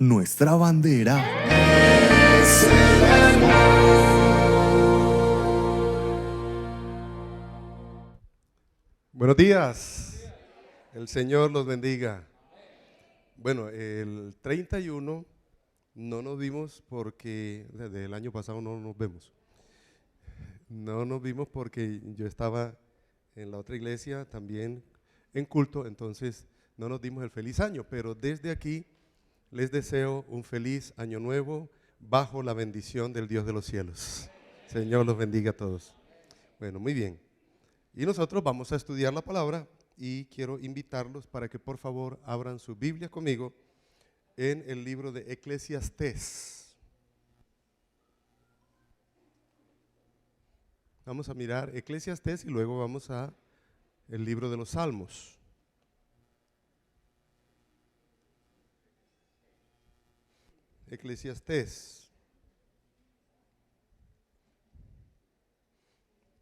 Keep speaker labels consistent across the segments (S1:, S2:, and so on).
S1: nuestra bandera.
S2: Buenos días, el Señor los bendiga. Bueno, el 31 no nos vimos porque, desde el año pasado no nos vemos. No nos vimos porque yo estaba en la otra iglesia también en culto, entonces no nos dimos el feliz año, pero desde aquí les deseo un feliz año nuevo bajo la bendición del Dios de los cielos. Señor los bendiga a todos. Bueno, muy bien. Y nosotros vamos a estudiar la palabra y quiero invitarlos para que por favor abran su Biblia conmigo en el libro de Eclesiastés. Vamos a mirar Eclesiastés y luego vamos a el libro de los Salmos. Eclesiastés,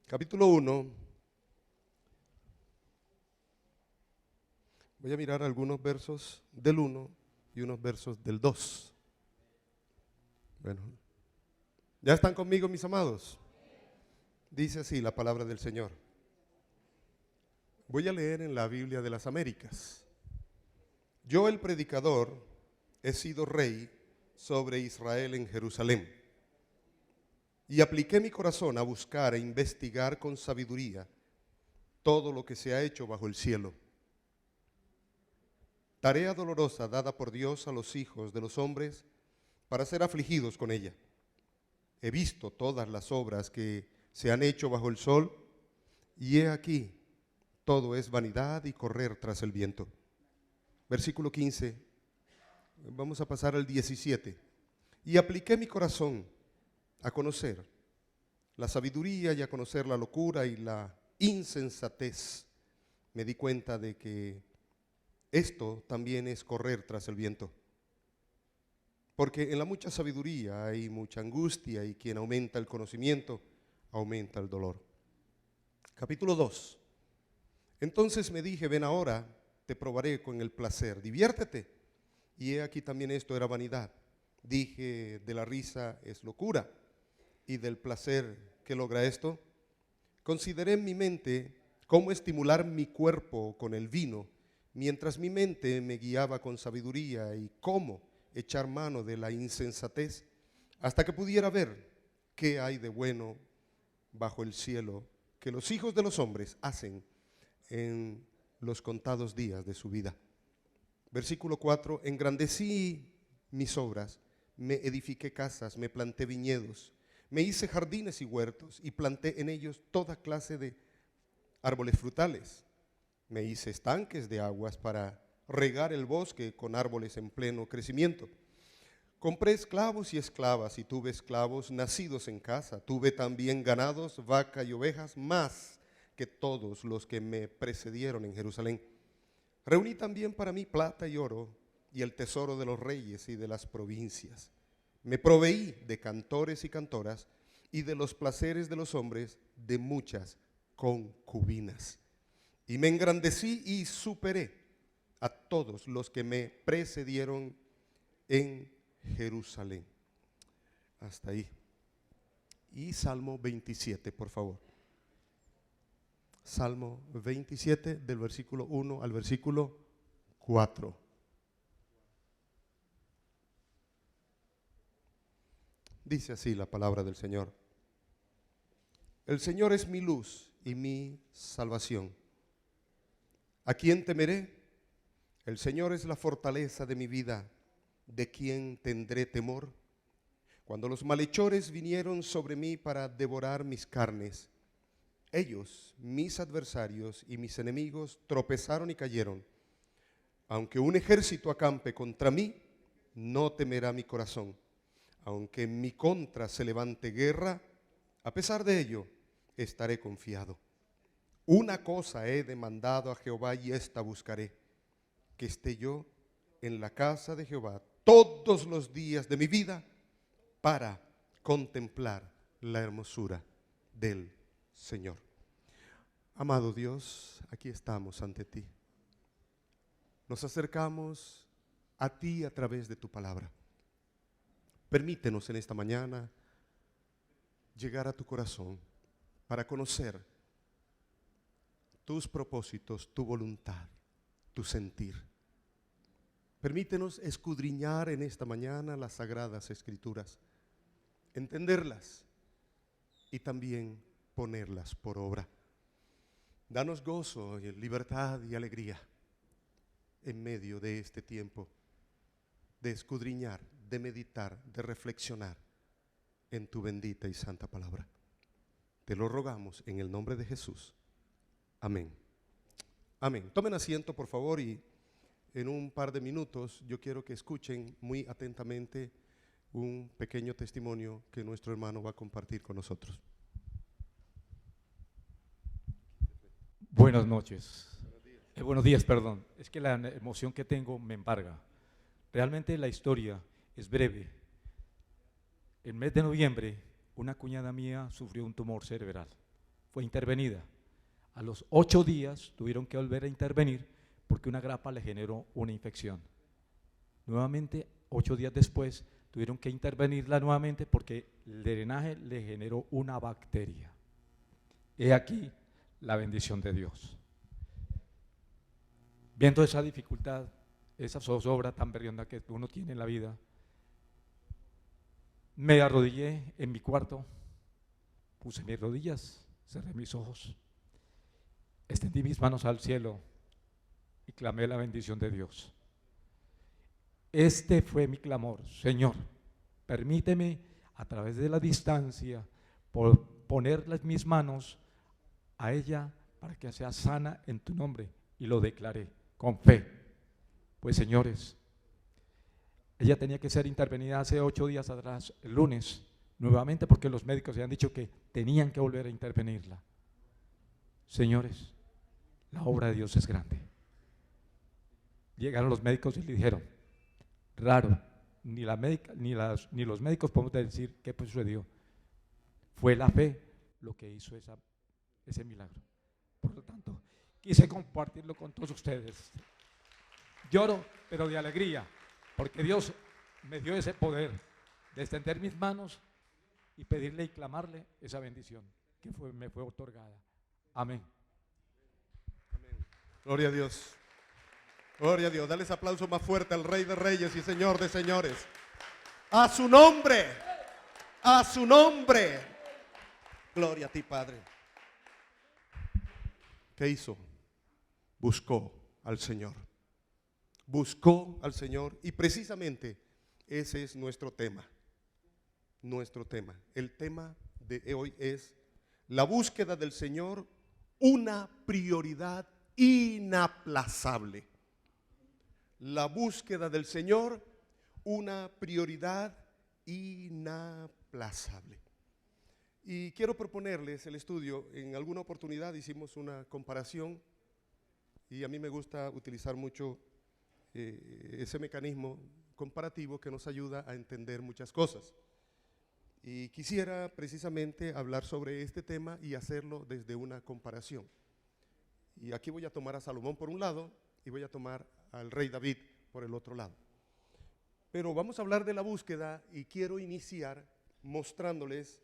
S2: capítulo 1. Voy a mirar algunos versos del 1 y unos versos del 2. Bueno, ¿ya están conmigo, mis amados? Dice así la palabra del Señor. Voy a leer en la Biblia de las Américas. Yo, el predicador, he sido rey sobre Israel en Jerusalén, y apliqué mi corazón a buscar e investigar con sabiduría todo lo que se ha hecho bajo el cielo. Tarea dolorosa dada por Dios a los hijos de los hombres para ser afligidos con ella. He visto todas las obras que se han hecho bajo el sol, y he aquí, todo es vanidad y correr tras el viento. Versículo 15, vamos a pasar al 17. Y apliqué mi corazón a conocer la sabiduría y a conocer la locura y la insensatez. Me di cuenta de que esto también es correr tras el viento. Porque en la mucha sabiduría hay mucha angustia, y quien aumenta el conocimiento, aumenta el dolor. Capítulo 2. Entonces me dije, ven ahora, te probaré con el placer, diviértete. Y he aquí también esto era vanidad. Dije, de la risa es locura, y del placer, ¿qué logra esto? Consideré en mi mente cómo estimular mi cuerpo con el vino, mientras mi mente me guiaba con sabiduría, y cómo echar mano de la insensatez, hasta que pudiera ver qué hay de bueno bajo el cielo que los hijos de los hombres hacen en los contados días de su vida. Versículo 4, engrandecí mis obras, me edifiqué casas, me planté viñedos, me hice jardines y huertos, y planté en ellos toda clase de árboles frutales. Me hice estanques de aguas para regar el bosque con árboles en pleno crecimiento. Compré esclavos y esclavas, y tuve esclavos nacidos en casa. Tuve también ganados, vaca y ovejas, más que todos los que me precedieron en Jerusalén. Reuní también para mí plata y oro, y el tesoro de los reyes y de las provincias. Me proveí de cantores y cantoras, y de los placeres de los hombres, de muchas concubinas. Y me engrandecí y superé a todos los que me precedieron en Jerusalén. Hasta ahí. Y Salmo 27, por favor. Salmo 27, del versículo 1 al versículo 4. Dice así la palabra del Señor. El Señor es mi luz y mi salvación. ¿A quién temeré? El Señor es la fortaleza de mi vida. ¿De quién tendré temor? Cuando los malhechores vinieron sobre mí para devorar mis carnes, ellos, mis adversarios y mis enemigos, tropezaron y cayeron. Aunque un ejército acampe contra mí, no temerá mi corazón. Aunque en mi contra se levante guerra, a pesar de ello, estaré confiado. Una cosa he demandado a Jehová, y esta buscaré, que esté yo en la casa de Jehová todos los días de mi vida, para contemplar la hermosura del Señor. Amado Dios, aquí estamos ante ti. Nos acercamos a ti a través de tu palabra. Permítenos en esta mañana llegar a tu corazón para conocer tus propósitos, tu voluntad, tu sentir. Permítenos escudriñar en esta mañana las sagradas escrituras, entenderlas y también ponerlas por obra. Danos gozo, libertad y alegría en medio de este tiempo de escudriñar, de meditar, de reflexionar en tu bendita y santa palabra. Te lo rogamos en el nombre de Jesús. Amén. Amén. Tomen asiento, por favor, y en un par de minutos yo quiero que escuchen muy atentamente un pequeño testimonio que nuestro hermano va a compartir con nosotros.
S1: Buenas noches. Buenos días, perdón. Es que la emoción que tengo me embarga. Realmente la historia es breve. En mes de noviembre, una cuñada mía sufrió un tumor cerebral. Fue intervenida. A los 8 días tuvieron que volver a intervenir porque una grapa le generó una infección. Nuevamente, 8 días después, tuvieron que intervenirla nuevamente porque el drenaje le generó una bacteria. He aquí la bendición de Dios. Viendo esa dificultad, esa zozobra tan berrionda que uno tiene en la vida, me arrodillé en mi cuarto, puse mis rodillas, cerré mis ojos, extendí mis manos al cielo y clamé la bendición de Dios. Este fue mi clamor: Señor, permíteme a través de la distancia ponerle mis manos a ella para que sea sana en tu nombre, y lo declaré con fe. Pues señores, ella tenía que ser intervenida hace 8 días atrás, el lunes, nuevamente, porque los médicos habían dicho que tenían que volver a intervenirla. Señores, la obra de Dios es grande. Llegaron los médicos y le dijeron: raro, ni los médicos podemos decir qué sucedió. Fue la fe lo que hizo ese milagro. Por lo tanto, quise compartirlo con todos ustedes. Lloro, pero de alegría, porque Dios me dio ese poder de extender mis manos y pedirle y clamarle esa bendición que me fue otorgada. Amén.
S2: Amén. Gloria a Dios. Gloria a Dios. Dale ese aplauso más fuerte al Rey de Reyes y Señor de Señores. A su nombre. A su nombre. Gloria a ti, Padre. ¿Qué hizo? Buscó al Señor. Buscó al Señor, y precisamente ese es nuestro tema. Nuestro tema. El tema de hoy es la búsqueda del Señor, una prioridad inaplazable. La búsqueda del Señor, una prioridad inaplazable. Y quiero proponerles el estudio. En alguna oportunidad hicimos una comparación y a mí me gusta utilizar mucho ese mecanismo comparativo que nos ayuda a entender muchas cosas. Y quisiera precisamente hablar sobre este tema y hacerlo desde una comparación. Y aquí voy a tomar a Salomón por un lado y voy a tomar al rey David por el otro lado. Pero vamos a hablar de la búsqueda y quiero iniciar mostrándoles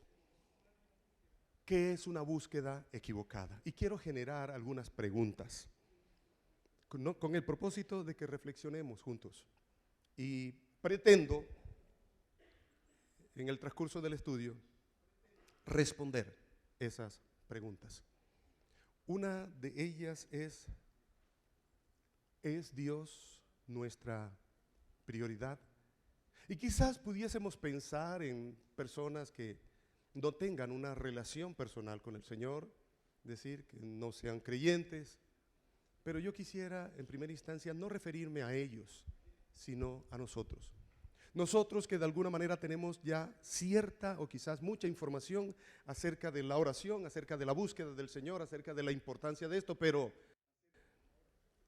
S2: qué es una búsqueda equivocada. Y quiero generar algunas preguntas con el propósito de que reflexionemos juntos. Y pretendo, en el transcurso del estudio, responder esas preguntas. Una de ellas ¿es Dios nuestra prioridad? Y quizás pudiésemos pensar en personas que no tengan una relación personal con el Señor, decir que no sean creyentes, pero yo quisiera en primera instancia no referirme a ellos, sino a nosotros. Nosotros que de alguna manera tenemos ya cierta o quizás mucha información acerca de la oración, acerca de la búsqueda del Señor, acerca de la importancia de esto, pero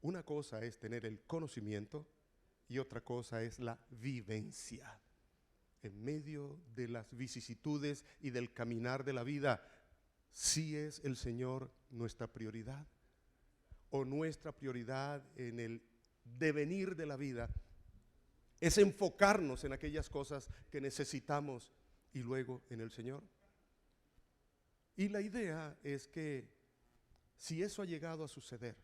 S2: una cosa es tener el conocimiento y otra cosa es la vivencia. En medio de las vicisitudes y del caminar de la vida, ¿sí es el Señor nuestra prioridad? ¿O nuestra prioridad en el devenir de la vida es enfocarnos en aquellas cosas que necesitamos y luego en el Señor. Y la idea es que si eso ha llegado a suceder,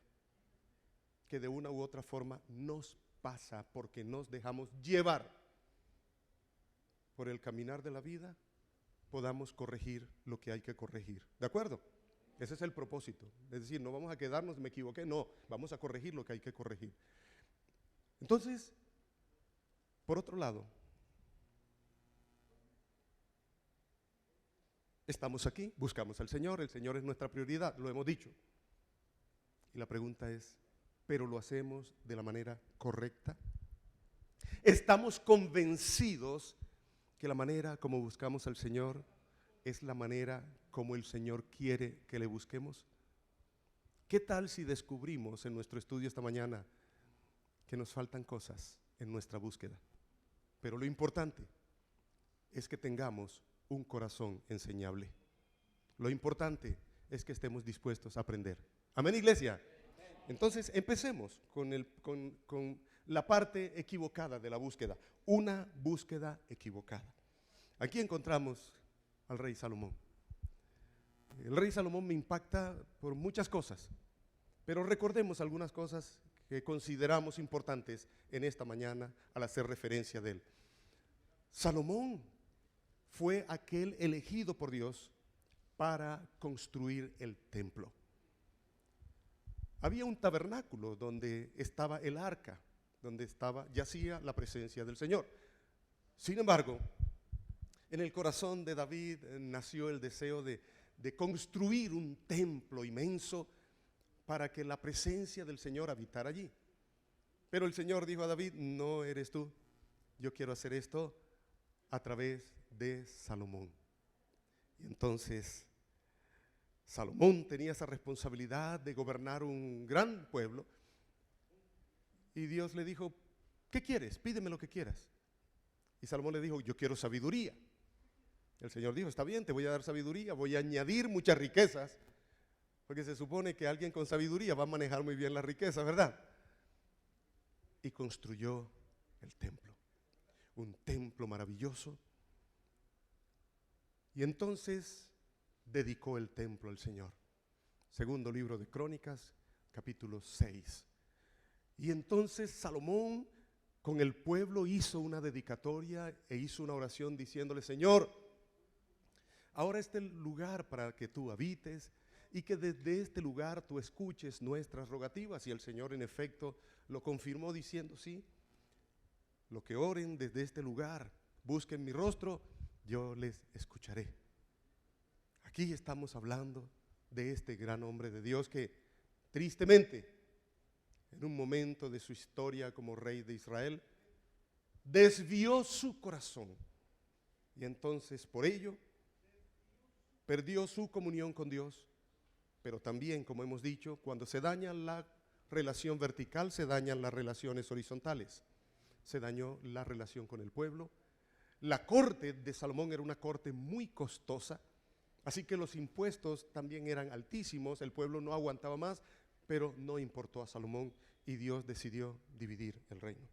S2: que de una u otra forma nos pasa porque nos dejamos llevar por el caminar de la vida, podamos corregir lo que hay que corregir. ¿De acuerdo? Ese es el propósito. Es decir, no vamos a quedarnos, me equivoqué, no, vamos a corregir lo que hay que corregir. Entonces, por otro lado, estamos aquí, buscamos al Señor, el Señor es nuestra prioridad, lo hemos dicho. Y la pregunta es, ¿pero lo hacemos de la manera correcta? ¿Estamos convencidos que la manera como buscamos al Señor es la manera como el Señor quiere que le busquemos? ¿Qué tal si descubrimos en nuestro estudio esta mañana que nos faltan cosas en nuestra búsqueda? Pero lo importante es que tengamos un corazón enseñable. Lo importante es que estemos dispuestos a aprender. Amén, iglesia. Entonces empecemos con la parte equivocada de la búsqueda. Una búsqueda equivocada. Aquí encontramos al rey Salomón. El rey Salomón me impacta por muchas cosas, pero recordemos algunas cosas que consideramos importantes en esta mañana al hacer referencia de él. Salomón fue aquel elegido por Dios para construir el templo. Había un tabernáculo donde estaba el arca, donde yacía la presencia del Señor. Sin embargo, en el corazón de David nació el deseo de construir un templo inmenso para que la presencia del Señor habitara allí. Pero el Señor dijo a David, no eres tú, yo quiero hacer esto a través de Salomón. Y entonces Salomón tenía esa responsabilidad de gobernar un gran pueblo. Y Dios le dijo, ¿qué quieres? Pídeme lo que quieras. Y Salomón le dijo, yo quiero sabiduría. El Señor dijo, está bien, te voy a dar sabiduría, voy a añadir muchas riquezas, porque se supone que alguien con sabiduría va a manejar muy bien las riquezas, ¿verdad? Y construyó el templo, un templo maravilloso. Y entonces dedicó el templo al Señor. Segundo libro de Crónicas, capítulo 6. Y entonces Salomón con el pueblo hizo una dedicatoria e hizo una oración diciéndole, Señor, ahora este lugar para que tú habites y que desde este lugar tú escuches nuestras rogativas. Y el Señor en efecto lo confirmó diciendo, sí, lo que oren desde este lugar, busquen mi rostro, yo les escucharé. Aquí estamos hablando de este gran hombre de Dios que tristemente en un momento de su historia como rey de Israel desvió su corazón y entonces por ello perdió su comunión con Dios. Pero también, como hemos dicho, cuando se daña la relación vertical, se dañan las relaciones horizontales. Se dañó la relación con el pueblo. La corte de Salomón era una corte muy costosa, así que los impuestos también eran altísimos, el pueblo no aguantaba más, pero no importó a Salomón y Dios decidió dividir el reino.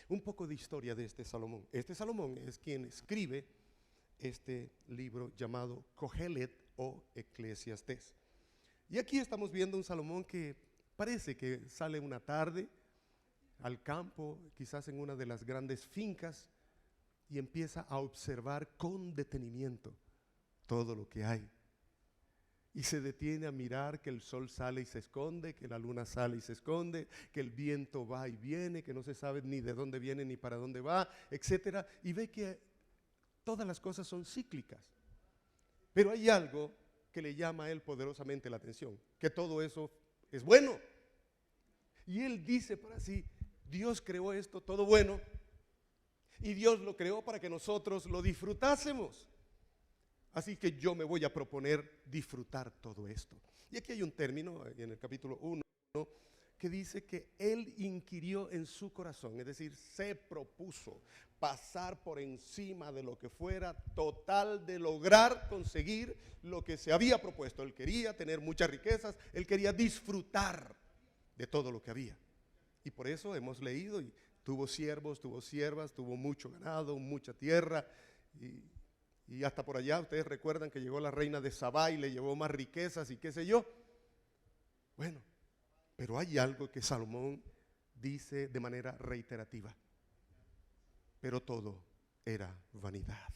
S2: Un poco de historia de este Salomón. Este Salomón es quien escribe este libro llamado Cogelet o Eclesiastés. Y aquí estamos viendo un Salomón que parece que sale una tarde al campo, quizás en una de las grandes fincas, y empieza a observar con detenimiento todo lo que hay. Y se detiene a mirar que el sol sale y se esconde, que la luna sale y se esconde, que el viento va y viene, que no se sabe ni de dónde viene ni para dónde va, etcétera. Y ve que todas las cosas son cíclicas. Pero hay algo que le llama a él poderosamente la atención, que todo eso es bueno. Y él dice para sí, Dios creó esto todo bueno y Dios lo creó para que nosotros lo disfrutásemos. Así que yo me voy a proponer disfrutar todo esto. Y aquí hay un término en el capítulo 1 que dice que él inquirió en su corazón, es decir, se propuso pasar por encima de lo que fuera, total de lograr conseguir lo que se había propuesto. Él quería tener muchas riquezas, él quería disfrutar de todo lo que había. Y por eso hemos leído y Tuvo siervos, tuvo siervas, tuvo mucho ganado, mucha tierra. Y hasta por allá, ustedes recuerdan que llegó la reina de Sabá y le llevó más riquezas y qué sé yo. Bueno, pero hay algo que Salomón dice de manera reiterativa. Pero todo era vanidad.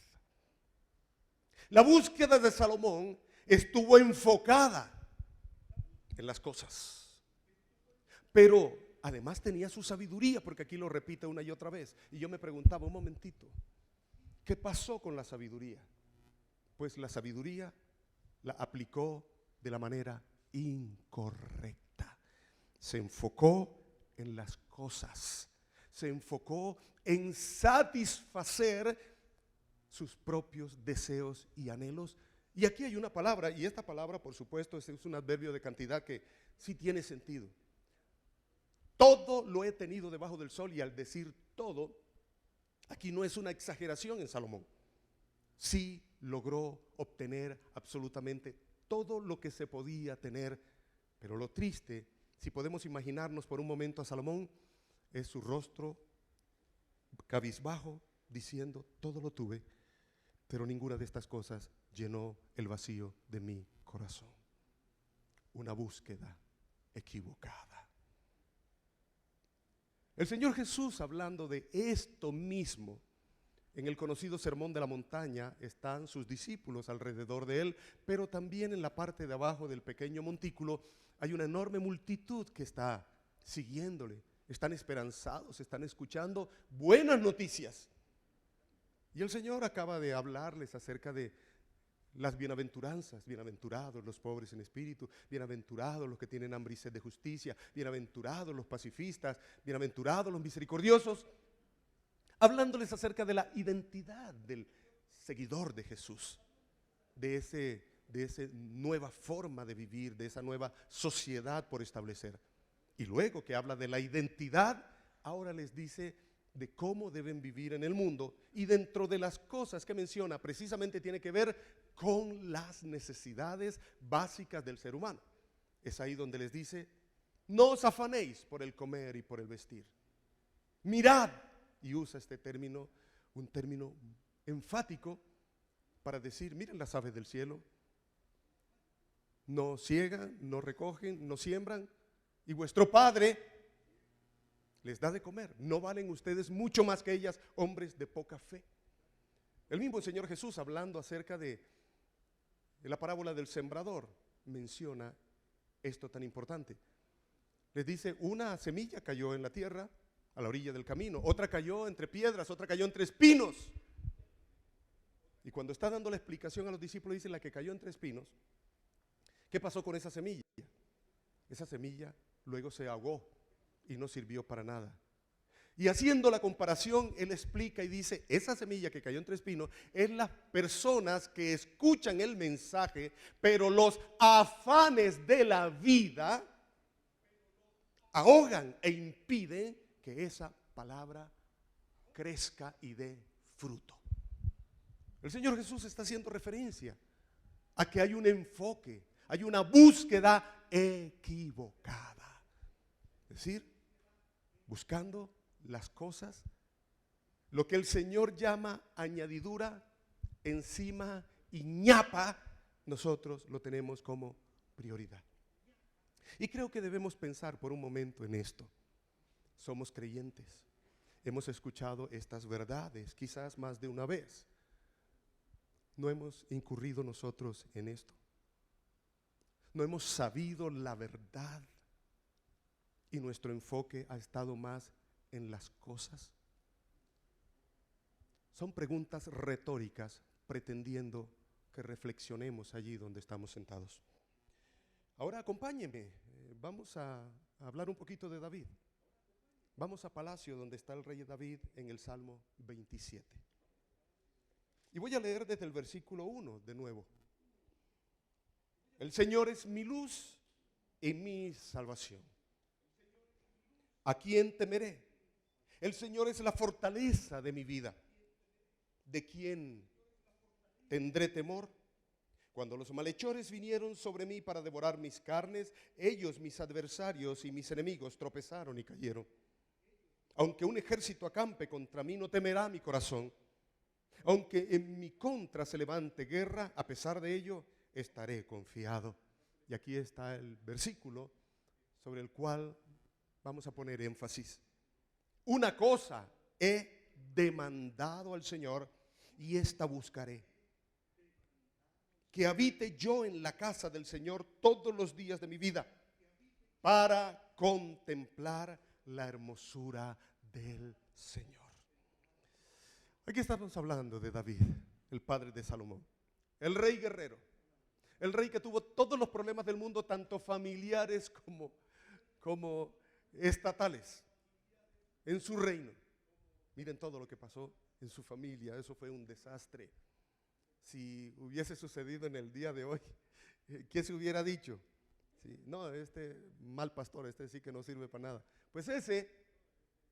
S2: La búsqueda de Salomón estuvo enfocada en las cosas. Pero además tenía su sabiduría, porque aquí lo repite una y otra vez. Y yo me preguntaba un momentito, ¿qué pasó con la sabiduría? Pues la sabiduría la aplicó de la manera incorrecta. Se enfocó en las cosas. Se enfocó en satisfacer sus propios deseos y anhelos. Y aquí hay una palabra, y esta palabra, por supuesto, es un adverbio de cantidad que sí tiene sentido. Todo lo he tenido debajo del sol, y al decir todo, aquí no es una exageración en Salomón. Sí logró obtener absolutamente todo lo que se podía tener, pero lo triste, si podemos imaginarnos por un momento a Salomón, es su rostro cabizbajo, diciendo, todo lo tuve, pero ninguna de estas cosas llenó el vacío de mi corazón. Una búsqueda equivocada. El Señor Jesús, hablando de esto mismo, en el conocido Sermón de la Montaña, están sus discípulos alrededor de él, pero también en la parte de abajo del pequeño montículo hay una enorme multitud que está siguiéndole. Están esperanzados, están escuchando buenas noticias. Y el Señor acaba de hablarles acerca de las bienaventuranzas. Bienaventurados los pobres en espíritu, bienaventurados los que tienen hambre y sed de justicia, bienaventurados los pacifistas, bienaventurados los misericordiosos. Hablándoles acerca de la identidad del seguidor de Jesús, de esa nueva forma de vivir, de esa nueva sociedad por establecer. Y luego que habla de la identidad, ahora les dice de cómo deben vivir en el mundo, y dentro de las cosas que menciona precisamente tiene que ver con las necesidades básicas del ser humano. Es ahí donde les dice, no os afanéis por el comer y por el vestir. Mirad, y usa este término, un término enfático para decir, miren las aves del cielo, no ciegan, no recogen, no siembran, y vuestro Padre les da de comer. ¿No valen ustedes mucho más que ellas, hombres de poca fe? El mismo Señor Jesús, hablando acerca de la parábola del sembrador, menciona esto tan importante. Les dice, una semilla cayó en la tierra a la orilla del camino, otra cayó entre piedras, otra cayó entre espinos. Y cuando está dando la explicación a los discípulos, dice, la que cayó entre espinos, ¿qué pasó con esa semilla? Esa semilla luego se ahogó y no sirvió para nada. Y haciendo la comparación, él explica y dice, esa semilla que cayó entre espinos es las personas que escuchan el mensaje, pero los afanes de la vida ahogan e impiden que esa palabra crezca y dé fruto. El Señor Jesús está haciendo referencia a que hay un enfoque, hay una búsqueda equivocada. Es decir, buscando las cosas, lo que el Señor llama añadidura, encima y ñapa, nosotros lo tenemos como prioridad. Y creo que debemos pensar por un momento en esto. Somos creyentes, hemos escuchado estas verdades quizás más de una vez. ¿No hemos incurrido nosotros en esto? ¿No hemos sabido la verdad? Y nuestro enfoque ha estado más en las cosas. Son preguntas retóricas pretendiendo que reflexionemos allí donde estamos sentados. Ahora acompáñenme, vamos a hablar un poquito de David. Vamos a Palacio, donde está el rey David, en el Salmo 27. Y voy a leer desde el versículo 1 de nuevo. El Señor es mi luz y mi salvación. ¿A quién temeré? El Señor es la fortaleza de mi vida. ¿De quién tendré temor? Cuando los malhechores vinieron sobre mí para devorar mis carnes, ellos, mis adversarios y mis enemigos, tropezaron y cayeron. Aunque un ejército acampe contra mí, no temerá mi corazón. Aunque en mi contra se levante guerra, a pesar de ello, estaré confiado. Y aquí está el versículo sobre el cual vamos a poner énfasis. Una cosa he demandado al Señor y esta buscaré: que habite yo en la casa del Señor todos los días de mi vida, para contemplar la hermosura del Señor. Aquí estamos hablando de David, el padre de Salomón, el rey guerrero, el rey que tuvo todos los problemas del mundo, tanto familiares como estatales, en su reino. Miren todo lo que pasó en su familia, eso fue un desastre. Si hubiese sucedido en el día de hoy, ¿qué se hubiera dicho? Sí, no, este mal pastor, este sí que no sirve para nada. Pues ese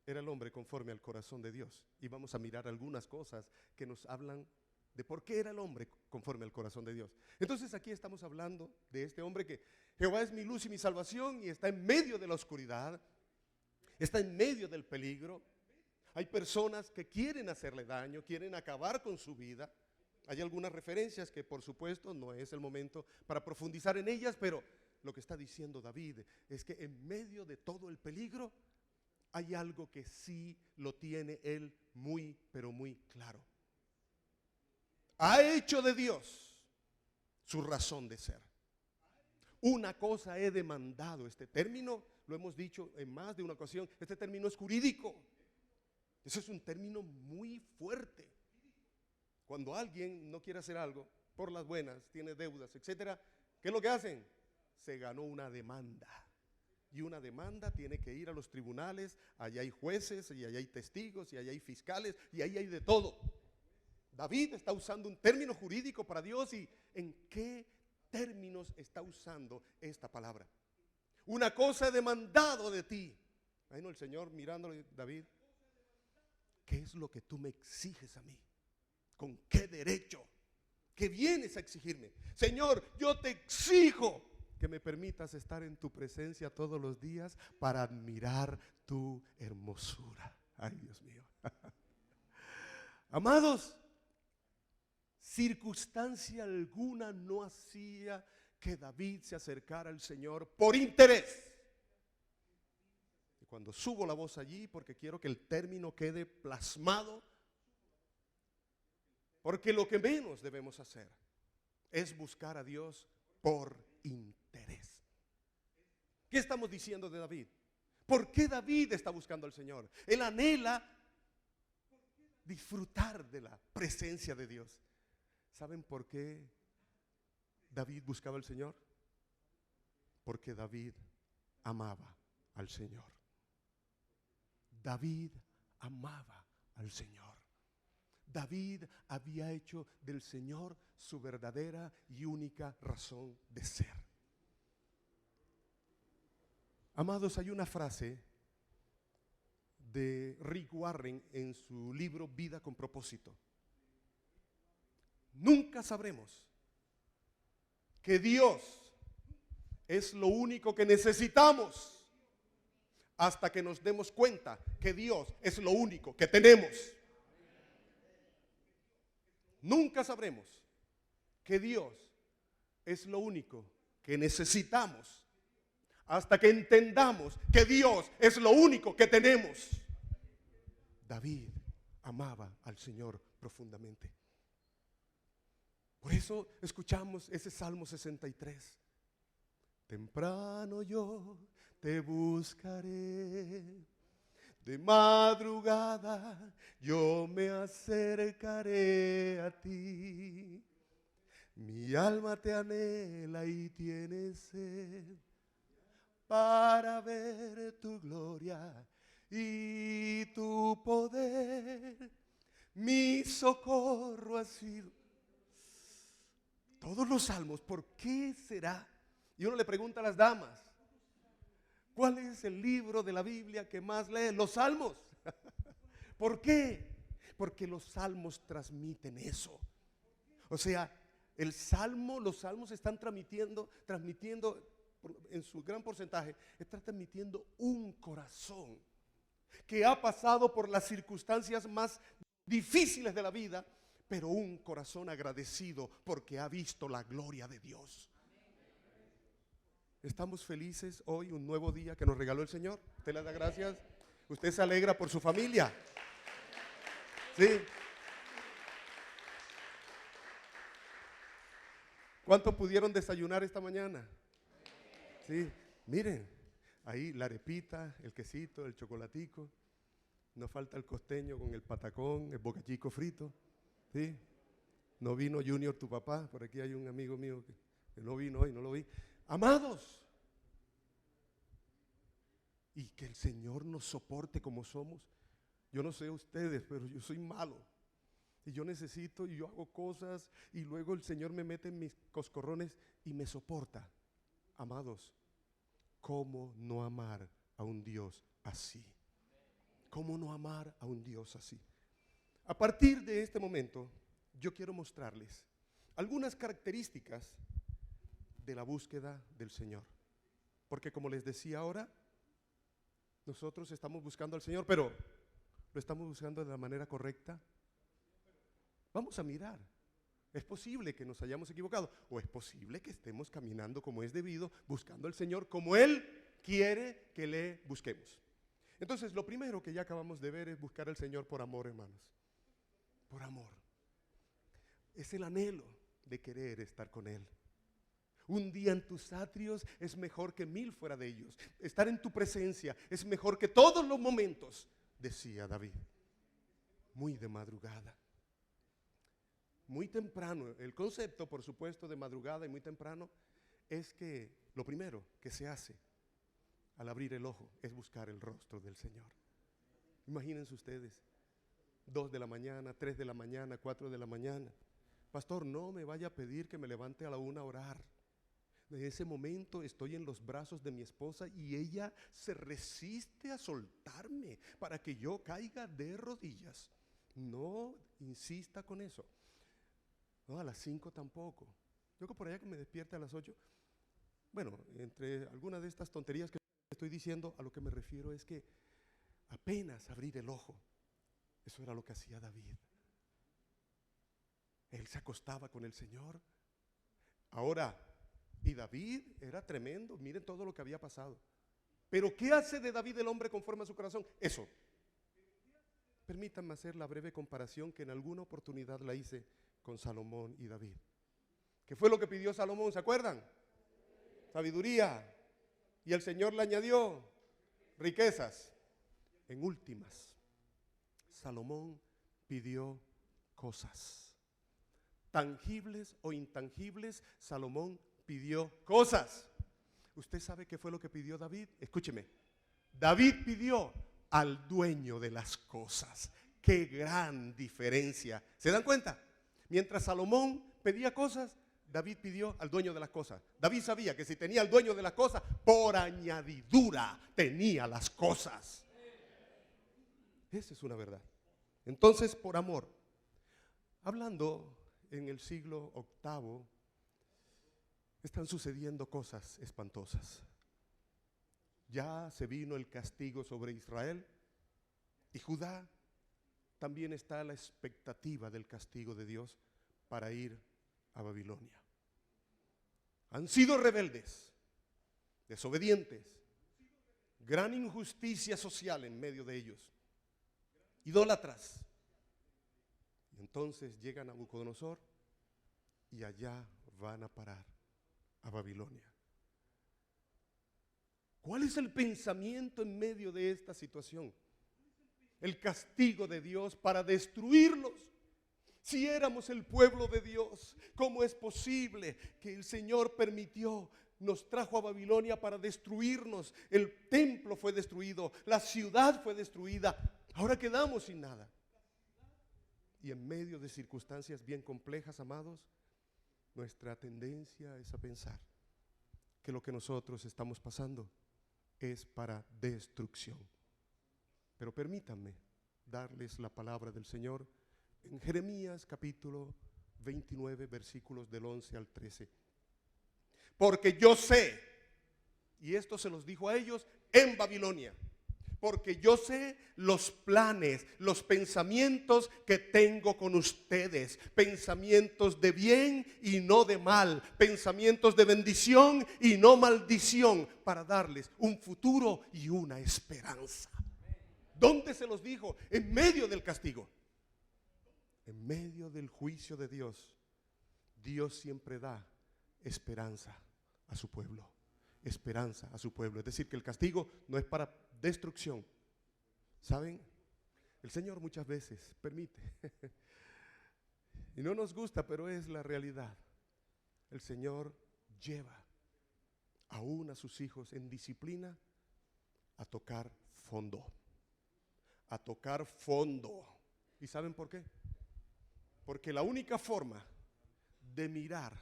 S2: era el hombre conforme al corazón de Dios. Y vamos a mirar algunas cosas que nos hablan de por qué era el hombre conforme al corazón de Dios. Entonces aquí estamos hablando de este hombre que Jehová es mi luz y mi salvación, y está en medio de la oscuridad, está en medio del peligro. Hay personas que quieren hacerle daño, quieren acabar con su vida. Hay algunas referencias que por supuesto no es el momento para profundizar en ellas, pero lo que está diciendo David es que en medio de todo el peligro hay algo que sí lo tiene él muy, pero muy claro. Ha hecho de Dios su razón de ser. Una cosa he demandado. Este término, lo hemos dicho en más de una ocasión, este término es jurídico. Ese es un término muy fuerte. Cuando alguien no quiere hacer algo por las buenas, tiene deudas, etcétera, ¿qué es lo que hacen? Se ganó una demanda. Y una demanda tiene que ir a los tribunales. Allá hay jueces, y allá hay testigos, y allá hay fiscales, y ahí hay de todo. David está usando un término jurídico para Dios. ¿Y en qué términos está usando esta palabra? Una cosa he demandado de ti. Bueno, el Señor mirándole, David, ¿qué es lo que tú me exiges a mí? ¿Con qué derecho? ¿Qué vienes a exigirme? Señor, yo te exijo que me permitas estar en tu presencia todos los días para admirar tu hermosura. Ay, Dios mío. Amados, circunstancia alguna no hacía que David se acercara al Señor por interés. Y cuando subo la voz allí, porque quiero que el término quede plasmado, porque lo que menos debemos hacer es buscar a Dios por interés. ¿Qué estamos diciendo de David? ¿Por qué David está buscando al Señor? Él anhela disfrutar de la presencia de Dios. ¿Saben por qué David buscaba al Señor? Porque David amaba al Señor. David amaba al Señor. David había hecho del Señor su verdadera y única razón de ser. Amados, hay una frase de Rick Warren en su libro Vida con propósito. Nunca sabremos que Dios es lo único que necesitamos hasta que nos demos cuenta que Dios es lo único que tenemos. Nunca sabremos que Dios es lo único que necesitamos hasta que entendamos que Dios es lo único que tenemos. David amaba al Señor profundamente. Por eso escuchamos ese Salmo 63. Temprano yo te buscaré, de madrugada yo me acercaré a ti. Mi alma te anhela y tiene sed para ver tu gloria y tu poder. Mi socorro ha sido. Todos los salmos, ¿por qué será? Y uno le pregunta a las damas, ¿cuál es el libro de la Biblia que más leen? Los salmos. ¿Por qué? Porque los salmos transmiten eso. O sea, los salmos están transmitiendo en su gran porcentaje, están transmitiendo un corazón. que ha pasado por las circunstancias más difíciles de la vida, pero un corazón agradecido porque ha visto la gloria de Dios. Estamos felices hoy, un nuevo día que nos regaló el Señor. Usted le da gracias, usted se alegra por su familia. ¿Sí? ¿Cuántos pudieron desayunar esta mañana? Sí, miren, ahí la arepita, el quesito, el chocolatico. No falta el costeño con el patacón, el bocachico frito. ¿Sí? No vino Junior, tu papá. Por aquí hay un amigo mío que no vino hoy, no lo vi. Amados, y que el Señor nos soporte como somos. Yo no sé ustedes, pero yo soy malo. Y yo necesito, y yo hago cosas, y luego el Señor me mete en mis coscorrones y me soporta. Amados, ¿cómo no amar a un Dios así? ¿Cómo no amar a un Dios así? A partir de este momento, yo quiero mostrarles algunas características de la búsqueda del Señor. Porque como les decía ahora, nosotros estamos buscando al Señor, pero ¿lo estamos buscando de la manera correcta? Vamos a mirar. ¿Es posible que nos hayamos equivocado? ¿O es posible que estemos caminando como es debido, buscando al Señor como Él quiere que le busquemos? Entonces, lo primero que ya acabamos de ver es buscar al Señor por amor, hermanos. Por amor. Es el anhelo de querer estar con Él. Un día en tus atrios es mejor que 1000 fuera de ellos. Estar en tu presencia es mejor que todos los momentos, decía David. Muy de madrugada. Muy temprano. El concepto, por supuesto, de madrugada y muy temprano es que lo primero que se hace al abrir el ojo es buscar el rostro del Señor. Imagínense ustedes, 2 de la mañana, 3 de la mañana, 4 de la mañana. Pastor, no me vaya a pedir que me levante a la 1 a orar. En ese momento estoy en los brazos de mi esposa y ella se resiste a soltarme para que yo caiga de rodillas. No insista con eso. No, a las 5 tampoco. Yo que por allá que me despierte a las 8. Bueno, entre algunas de estas tonterías que estoy diciendo, a lo que me refiero es que apenas abrir el ojo, eso era lo que hacía David. Él se acostaba con el Señor. Ahora, y David era tremendo, miren todo lo que había pasado. Pero ¿qué hace de David el hombre conforme a su corazón? Eso. Permítanme hacer la breve comparación que en alguna oportunidad la hice con Salomón y David. ¿Qué fue lo que pidió Salomón? ¿Se acuerdan? Sabiduría. Y el Señor le añadió riquezas. En últimas, Salomón pidió cosas. Tangibles o intangibles, Salomón pidió cosas. ¿Usted sabe qué fue lo que pidió David? Escúcheme. David pidió al dueño de las cosas. ¡Qué gran diferencia! ¿Se dan cuenta? Mientras Salomón pedía cosas, David pidió al dueño de las cosas. David sabía que si tenía al dueño de las cosas, por añadidura tenía las cosas. Esa es una verdad. Entonces, por amor, hablando en el siglo VIII, están sucediendo cosas espantosas. Ya se vino el castigo sobre Israel y Judá. También está a la expectativa del castigo de Dios para ir a Babilonia. Han sido rebeldes, desobedientes, gran injusticia social en medio de ellos, idólatras. Y entonces llegan a Nabucodonosor y allá van a parar a Babilonia. ¿Cuál es el pensamiento en medio de esta situación? El castigo de Dios para destruirlos. Si éramos el pueblo de Dios, ¿cómo es posible que el Señor permitió, nos trajo a Babilonia para destruirnos? El templo fue destruido, la ciudad fue destruida, ahora quedamos sin nada. Y en medio de circunstancias bien complejas, amados, nuestra tendencia es a pensar que lo que nosotros estamos pasando es para destrucción. Pero permítanme darles la palabra del Señor en Jeremías capítulo 29, versículos del 11 al 13. Porque yo sé, y esto se los dijo a ellos en Babilonia, porque yo sé los planes, los pensamientos que tengo con ustedes, pensamientos de bien y no de mal, pensamientos de bendición y no maldición, para darles un futuro y una esperanza. ¿Dónde se los dijo? En medio del castigo, en medio del juicio de Dios. Dios siempre da esperanza a su pueblo, esperanza a su pueblo. Es decir, que el castigo no es para destrucción. ¿Saben? El Señor muchas veces permite, y no nos gusta, pero es la realidad. El Señor lleva aún a sus hijos en disciplina a tocar fondo, a tocar fondo. ¿Y saben por qué? Porque la única forma de mirar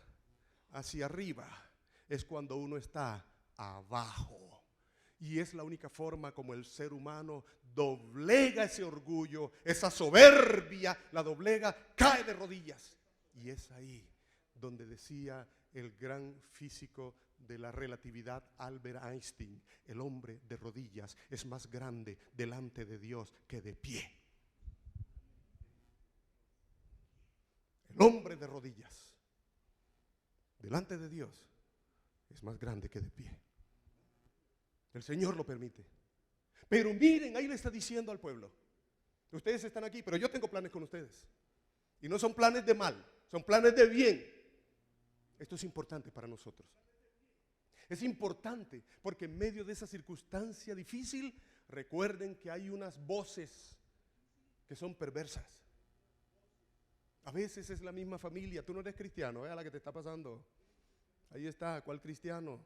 S2: hacia arriba es cuando uno está abajo. Y es la única forma como el ser humano doblega ese orgullo, esa soberbia, la doblega, cae de rodillas. Y es ahí donde decía el gran físico de la relatividad Albert Einstein: el hombre de rodillas es más grande delante de Dios que de pie. El hombre de rodillas delante de Dios es más grande que de pie. El Señor lo permite. Pero miren, ahí le está diciendo al pueblo: ustedes están aquí, pero yo tengo planes con ustedes. Y no son planes de mal, son planes de bien. Esto es importante para nosotros. Es importante porque en medio de esa circunstancia difícil, recuerden que hay unas voces que son perversas. A veces es la misma familia. Tú no eres cristiano, vea la que te está pasando. Ahí está, ¿cuál cristiano?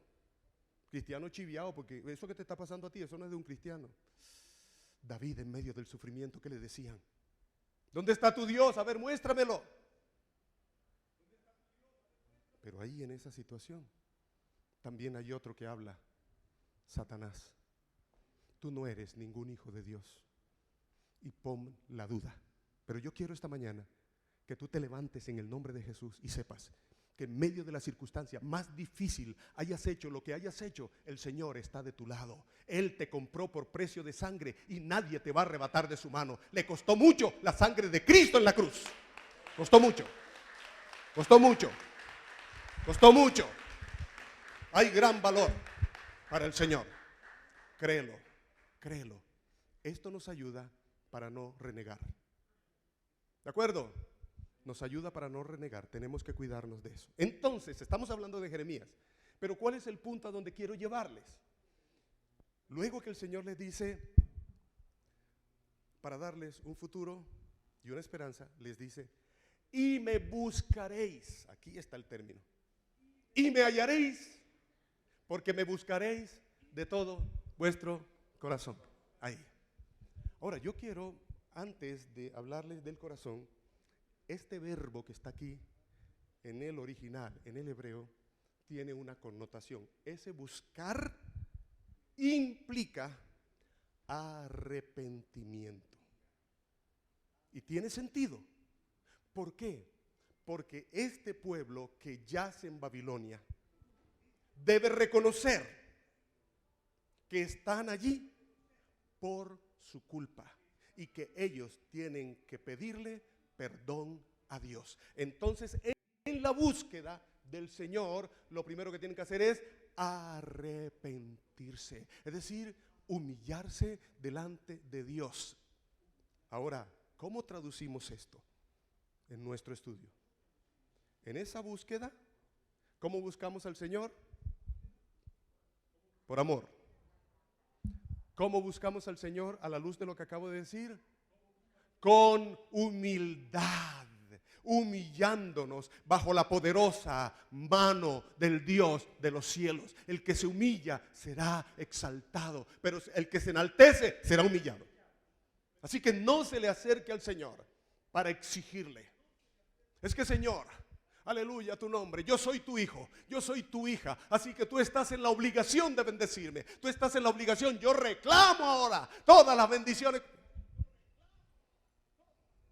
S2: Cristiano chiviado, porque eso que te está pasando a ti, eso no es de un cristiano. David, en medio del sufrimiento, ¿qué le decían? ¿Dónde está tu Dios? A ver, muéstramelo. Pero ahí en esa situación también hay otro que habla: Satanás, tú no eres ningún hijo de Dios, y pon la duda. Pero yo quiero esta mañana que tú te levantes en el nombre de Jesús y sepas que en medio de la circunstancia más difícil hayas hecho lo que hayas hecho, el Señor está de tu lado. Él te compró por precio de sangre y nadie te va a arrebatar de su mano. Le costó mucho la sangre de Cristo en la cruz. Costó mucho. Costó mucho. Costó mucho. Hay gran valor para el Señor. Créelo, créelo. Esto nos ayuda para no renegar. ¿De acuerdo? Nos ayuda para no renegar. Tenemos que cuidarnos de eso. Entonces, estamos hablando de Jeremías, pero ¿cuál es el punto a donde quiero llevarles? Luego que el Señor les dice, para darles un futuro y una esperanza, les dice: y me buscaréis. Aquí está el término. Y me hallaréis, porque me buscaréis de todo vuestro corazón. Ahí. Ahora, yo quiero, antes de hablarles del corazón, este verbo que está aquí, en el original, en el hebreo, tiene una connotación. Ese buscar implica arrepentimiento. Y tiene sentido. ¿Por qué? Porque este pueblo que yace en Babilonia debe reconocer que están allí por su culpa y que ellos tienen que pedirle perdón a Dios. Entonces, en la búsqueda del Señor, lo primero que tienen que hacer es arrepentirse, es decir, humillarse delante de Dios. Ahora, ¿cómo traducimos esto en nuestro estudio? En esa búsqueda, ¿cómo buscamos al Señor? Por amor. ¿Cómo buscamos al Señor a la luz de lo que acabo de decir? Con humildad, humillándonos bajo la poderosa mano del Dios de los cielos. El que se humilla será exaltado, pero el que se enaltece será humillado. Así que no se le acerque al Señor para exigirle. Es que, Señor, aleluya a tu nombre, yo soy tu hijo, yo soy tu hija, así que tú estás en la obligación de bendecirme. Tú estás en la obligación, yo reclamo ahora todas las bendiciones.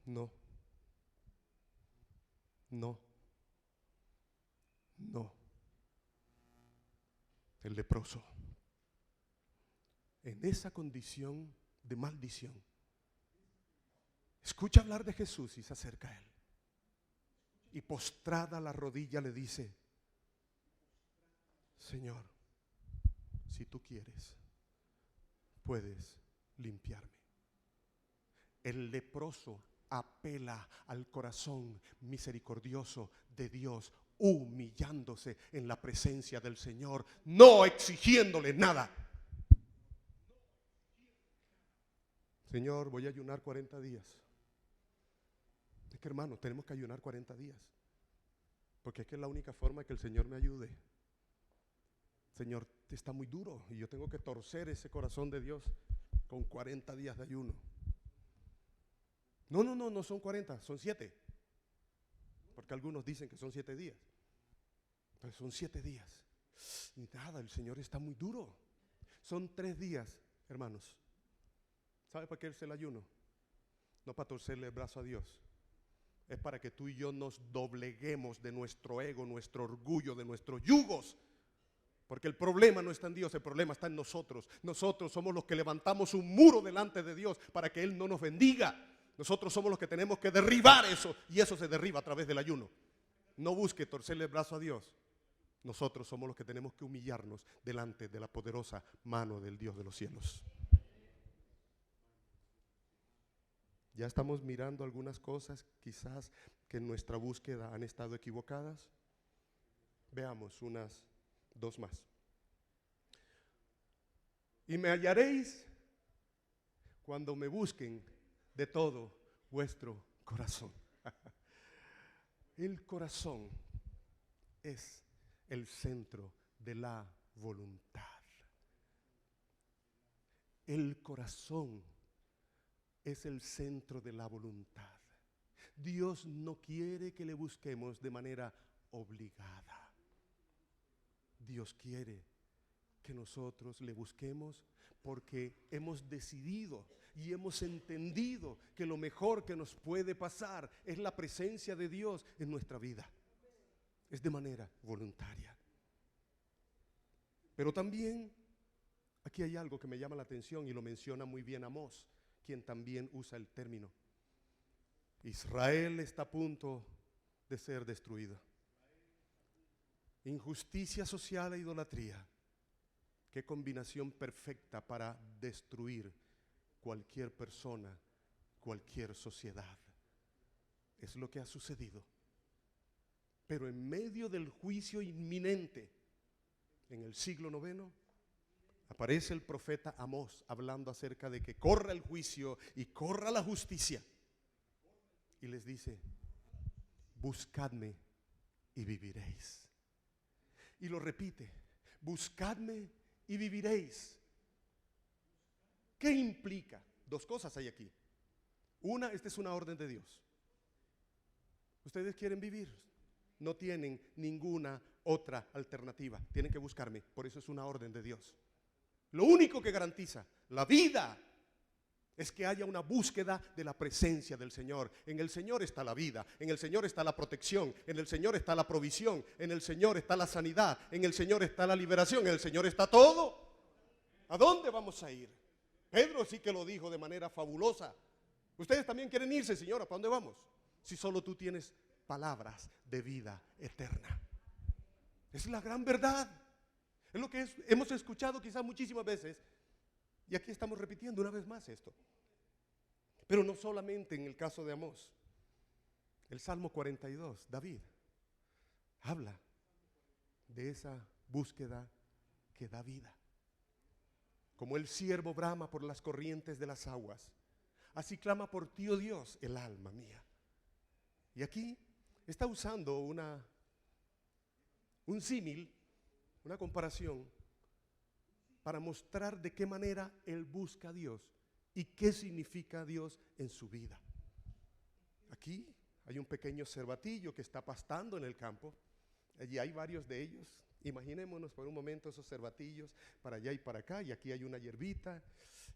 S2: No, no, no. El leproso
S3: en esa condición de maldición, escucha hablar de Jesús y se acerca a él. Y postrada la rodilla le dice: Señor, si tú quieres, puedes limpiarme. El leproso apela al corazón misericordioso de Dios, humillándose en la presencia del Señor, no exigiéndole nada. Señor, voy a ayunar 40 días. Es que, hermano, tenemos que ayunar 40 días. Porque es que es la única forma que el Señor me ayude. Señor, está muy duro y yo tengo que torcer ese corazón de Dios con 40 días de ayuno. No son 40, son 7. Porque algunos dicen que son 7 días. Entonces son 7 días. Y nada, el Señor está muy duro. Son 3 días, hermanos. ¿Sabe para qué es el ayuno? No para torcerle el brazo a Dios. Es para que tú y yo nos dobleguemos de nuestro ego, nuestro orgullo, de nuestros yugos. Porque el problema no está en Dios, el problema está en nosotros. Nosotros somos los que levantamos un muro delante de Dios para que Él no nos bendiga. Nosotros somos los que tenemos que derribar eso, y eso se derriba a través del ayuno. No busque torcerle el brazo a Dios. Nosotros somos los que tenemos que humillarnos delante de la poderosa mano del Dios de los cielos. Ya estamos mirando algunas cosas quizás que en nuestra búsqueda han estado equivocadas. Veamos unas 2 más. Y me hallaréis cuando me busquen de todo vuestro corazón. El corazón es el centro de la voluntad. El corazón es el centro de la voluntad. Dios no quiere que le busquemos de manera obligada. Dios quiere que nosotros le busquemos porque hemos decidido y hemos entendido que lo mejor que nos puede pasar es la presencia de Dios en nuestra vida. Es de manera voluntaria. Pero también aquí hay algo que me llama la atención y lo menciona muy bien Amós, quien también usa el término. Israel está a punto de ser destruido. Injusticia social e idolatría. Qué combinación perfecta para destruir cualquier persona, cualquier sociedad. Es lo que ha sucedido. Pero en medio del juicio inminente, en el siglo IX, aparece el profeta Amós hablando acerca de que corra el juicio y corra la justicia. Y les dice: buscadme y viviréis. Y lo repite: buscadme y viviréis. ¿Qué implica? 2 cosas hay aquí. Una, esta es una orden de Dios. Ustedes quieren vivir, no tienen ninguna otra alternativa. Tienen que buscarme, por eso es una orden de Dios. Lo único que garantiza la vida es que haya una búsqueda de la presencia del Señor. En el Señor está la vida, en el Señor está la protección, en el Señor está la provisión, en el Señor está la sanidad, en el Señor está la liberación, en el Señor está todo. ¿A dónde vamos a ir? Pedro sí que lo dijo de manera fabulosa. Ustedes también quieren irse, Señora, ¿para dónde vamos? Si solo tú tienes palabras de vida eterna. Es la gran verdad. Es lo que hemos escuchado quizás muchísimas veces. Y aquí estamos repitiendo una vez más esto. Pero no solamente en el caso de Amós. El Salmo 42, David, habla de esa búsqueda que da vida. Como el ciervo brama por las corrientes de las aguas, así clama por ti, oh Dios, el alma mía. Y aquí está usando un símil, una comparación, para mostrar de qué manera él busca a Dios y qué significa Dios en su vida. Aquí hay un pequeño cervatillo que está pastando en el campo. Allí hay varios de ellos. Imaginémonos por un momento esos cervatillos para allá y para acá, y aquí hay una hierbita,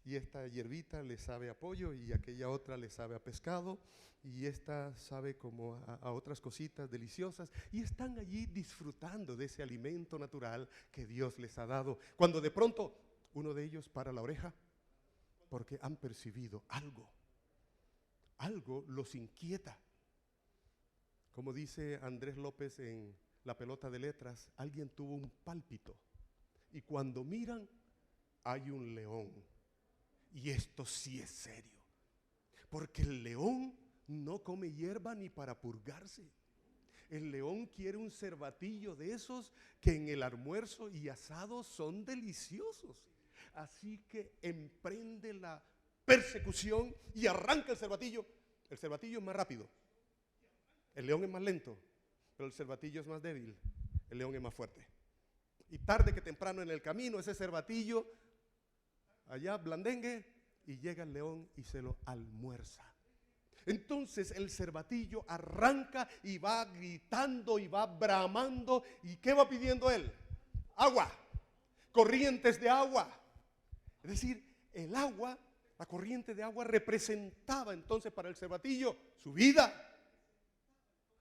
S3: y esta hierbita le sabe a pollo, y aquella otra le sabe a pescado, y esta sabe como a otras cositas deliciosas, y están allí disfrutando de ese alimento natural que Dios les ha dado. Cuando de pronto Uno de ellos para la oreja porque han percibido algo. Algo los inquieta. Como dice Andrés López en La pelota de letras, alguien tuvo un pálpito. Y cuando miran, hay un león. Y esto sí es serio. Porque el león no come hierba ni para purgarse. El león quiere un cervatillo de esos que en el almuerzo y asado son deliciosos. Así que emprende la persecución y arranca el cervatillo. El cervatillo es más rápido. El león es más lento, pero el cervatillo es más débil. El león es más fuerte. Y tarde que temprano en el camino, ese cervatillo allá blandengue y llega el león y se lo almuerza. Entonces el cervatillo arranca y va gritando y va bramando. ¿Y qué va pidiendo él? Agua, corrientes de agua. Es decir, el agua, la corriente de agua representaba entonces para el cervatillo su vida.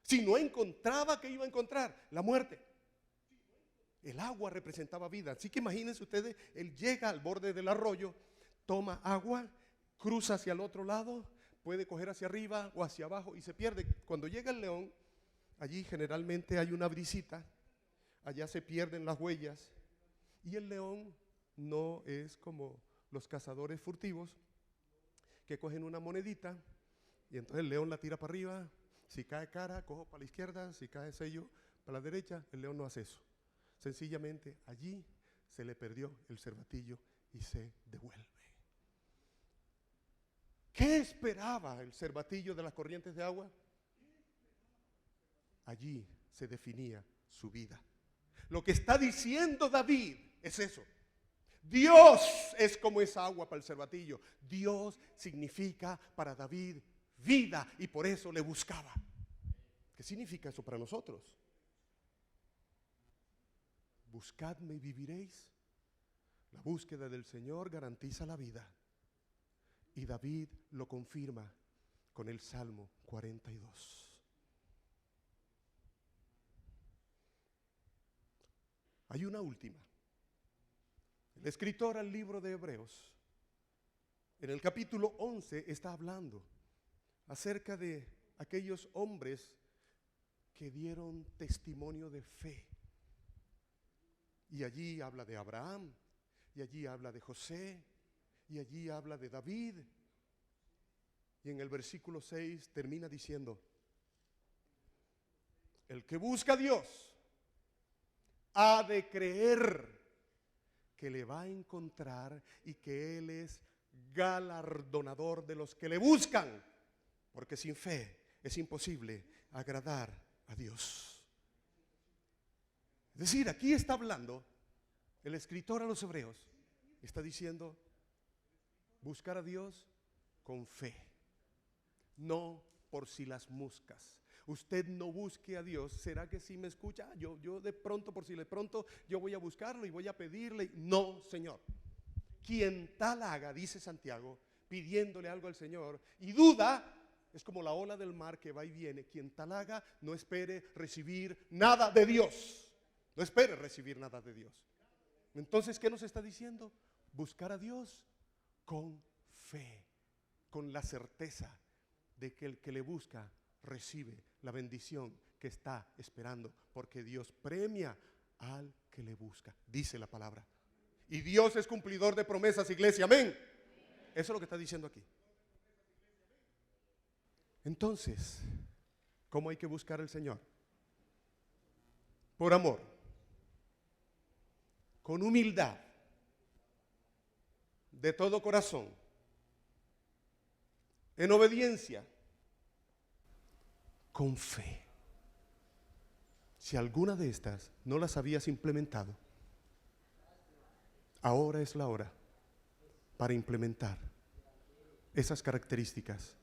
S3: Si no encontraba, ¿qué iba a encontrar? La muerte. El agua representaba vida. Así que imagínense ustedes, él llega al borde del arroyo, toma agua, cruza hacia el otro lado, puede coger hacia arriba o hacia abajo y se pierde. Cuando llega el león, allí generalmente hay una brisita, allá se pierden las huellas y el león no es como los cazadores furtivos que cogen una monedita y entonces el león la tira para arriba. Si cae cara, cojo para la izquierda, si cae sello para la derecha. El león no hace eso. Sencillamente allí se le perdió el cervatillo y se devuelve. ¿Qué esperaba el cervatillo de las corrientes de agua? Allí se definía su vida. Lo que está diciendo David es eso. Dios es como esa agua para el cervatillo. Dios significa para David vida y por eso le buscaba. ¿Qué significa eso para nosotros? Buscadme y viviréis. La búsqueda del Señor garantiza la vida. Y David lo confirma con el Salmo 42. Hay una última. El escritor al libro de Hebreos, en el capítulo 11, está hablando acerca de aquellos hombres que dieron testimonio de fe. Y allí habla de Abraham, y allí habla de José, y allí habla de David. Y en el versículo 6 termina diciendo: el que busca a Dios ha de creer que le va a encontrar y que Él es galardonador de los que le buscan, porque sin fe es imposible agradar a Dios. Es decir, aquí está hablando el escritor a los hebreos, está diciendo buscar a Dios con fe, no por si las moscas. Usted no busque a Dios. ¿Será que sí me escucha? Yo de pronto, por si de pronto, yo voy a buscarlo y voy a pedirle. No, Señor. Quien tal haga, dice Santiago, pidiéndole algo al Señor y duda, es como la ola del mar que va y viene. Quien tal haga, no espere recibir nada de Dios. No espere recibir nada de Dios. Entonces, ¿qué nos está diciendo? Buscar a Dios con fe, con la certeza de que el que le busca recibe la bendición que está esperando, porque Dios premia al que le busca, dice la palabra. Y Dios es cumplidor de promesas, iglesia, amén. Eso es lo que está diciendo aquí. Entonces, ¿cómo hay que buscar al Señor? Por amor, con humildad, de todo corazón, en obediencia, con fe. Si alguna de estas no las habías implementado, ahora es la hora para implementar esas características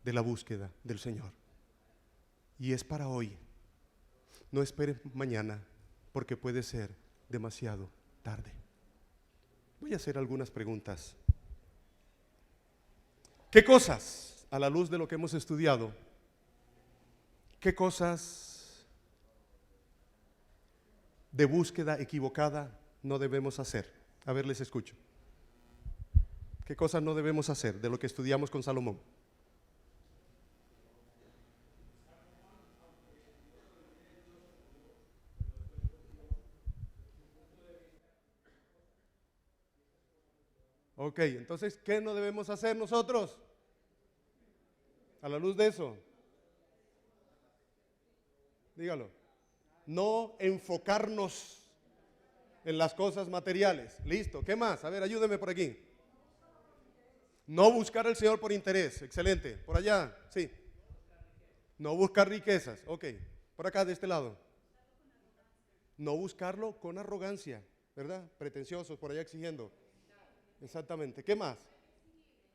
S3: de la búsqueda del Señor. Y es para hoy. No esperes mañana, porque puede ser demasiado tarde. Voy a hacer algunas preguntas. ¿Qué cosas, a la luz de lo que hemos estudiado, qué cosas de búsqueda equivocada no debemos hacer? A ver, les escucho. ¿Qué cosas no debemos hacer de lo que estudiamos con Salomón? Ok, entonces, ¿qué no debemos hacer nosotros? A la luz de eso. Dígalo. No enfocarnos en las cosas materiales. Listo, ¿qué más? A ver, ayúdeme por aquí. No buscar al Señor por interés. Excelente. Por allá, sí. No buscar riquezas. Ok. Por acá, de este lado. No buscarlo con arrogancia, ¿verdad? Pretenciosos, por allá exigiendo. Exactamente. ¿Qué más?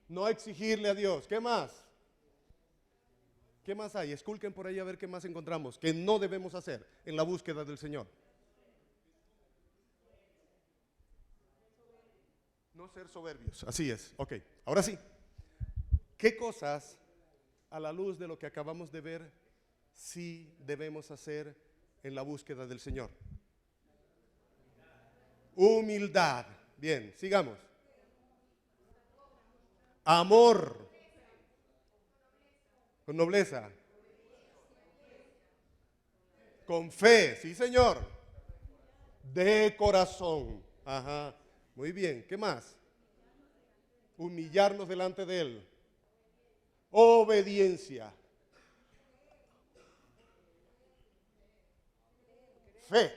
S3: No exigirle a Dios. ¿Qué más? ¿Qué más hay? Esculquen por ahí a ver qué más encontramos que no debemos hacer en la búsqueda del Señor. No ser soberbios. Así es. Ok. Ahora sí. ¿Qué cosas, a la luz de lo que acabamos de ver, sí debemos hacer en la búsqueda del Señor? Humildad. Bien, sigamos. Amor. Con nobleza. Con fe. Sí, Señor. De corazón. Ajá. Muy bien. ¿Qué más? Humillarnos delante de Él. Obediencia. Fe.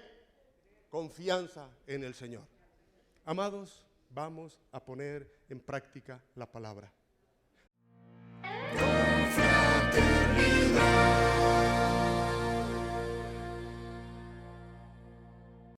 S3: Confianza en el Señor. Amados, vamos a poner en práctica la palabra.